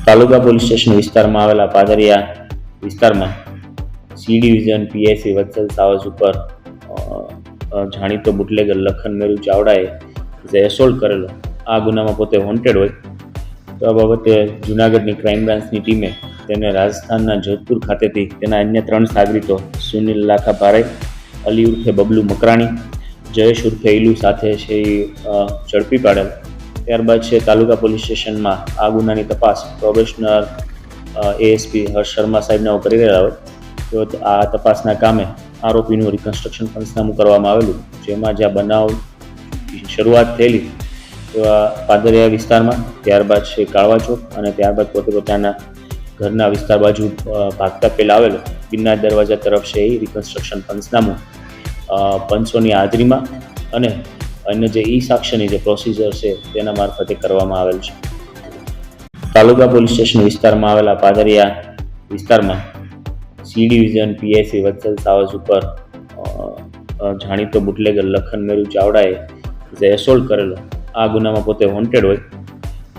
તાલુકા police station વિસ્તારમાં આવેલા પાદરિયા વિસ્તારમાં સી ડિવિઝન પીઆઈસી વત્સલ સાવજ ઉપર જાણીતો બુટલેગર લખન મેરુ ચાવડાએ જે એસોલ્ટ કરેલો આ ગુનામાં પોતે વોન્ટેડ હોય તો આ બાબતે જૂનાગઢની ક્રાઇમ બ્રાન્ચની ટીમે તેને રાજસ્થાનના જોધપુર ખાતેથી તેના અન્ય 3 સાગરીતો સુનિલ લાખા ભારે, અલી ઉર્ફે બબલુ મકરાણી, જયેશ ઉર્ફે ઇલુ સાથે છે ઝડપી પાડેલ. ત્યારબાદ છે તાલુકા પોલીસ સ્ટેશનમાં આ ગુનાની તપાસ પ્રોબેશનર એએસપી હર્ષ શર્મા સાહેબને કરી રહ્યા હોય તો આ તપાસના કામે આરોપીનું રિકન્સ્ટ્રક્શન પંચનામું કરવામાં આવેલું, જેમાં જ્યાં બનાવ શરૂઆત થયેલી તો આ પાદરિયા વિસ્તારમાં, ત્યારબાદ છે કાળવા ચોક અને ત્યારબાદ પોતે પોતાના ઘરના વિસ્તાર બાજુ ભાગતા પહેલા આવેલો ગિરનાર દરવાજા તરફ છે એ રિકન્સ્ટ્રક્શન પંચનામું પંચોની હાજરીમાં અને અન્ય જે સાક્ષ્યની જે પ્રોસિજર છે તેના મારફતે કરવામાં આવેલ છે. તાલુકા પોલીસ સ્ટેશન વિસ્તારમાં આવેલા પાદરિયા વિસ્તારમાં સી ડિવિઝન પીઆઈસી વત્સલ સાવજ ઉપર જાણીતો બુટલેગર લખન મેરુ ચાવડાએ જે એસોલ્ટ કરેલો આ ગુનામાં પોતે વોન્ટેડ હોય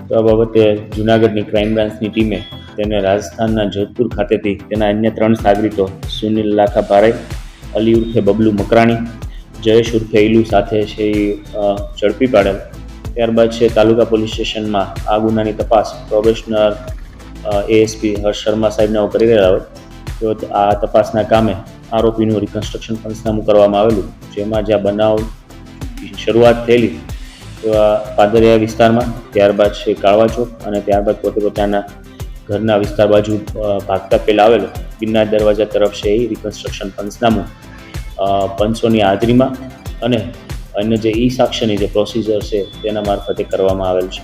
તો આ બાબતે જૂનાગઢની ક્રાઇમ બ્રાન્ચની ટીમે તેને રાજસ્થાનના જોધપુર ખાતેથી તેના અન્ય 3 સાગરીતો સુનિલ લાખા ભારે, અલી ઉર્ફે બબલુ મકરાણી, જયેશ ઉર્ફે ઇલુ સાથે છે ઝડપી પાડેલ. ત્યારબાદ છે તાલુકા પોલીસ સ્ટેશનમાં આ ગુનાની તપાસ પ્રોબેશનર એએસપી હર્ષ શર્મા સાહેબને કરી રહ્યા હોય તો આ તપાસના કામે આરોપીનું રિકન્સ્ટ્રક્શન પંચનામું કરવામાં આવેલું, જેમાં જ્યાં બનાવ શરૂઆત થયેલી તો આ પાદરિયા વિસ્તારમાં, ત્યારબાદ છે કાળવા ચોક અને ત્યારબાદ પોતે પોતાના ઘરના વિસ્તાર બાજુ ભાગતા પહેલા આવેલો ગિરનાર દરવાજા તરફ છે એ રિકન્સ્ટ્રક્શન પંચનામું પંચોની હાજરીમાં અને અન્ય જે સાક્ષ્યની જે પ્રોસિજર છે તેના મારફતે કરવામાં આવેલ છે.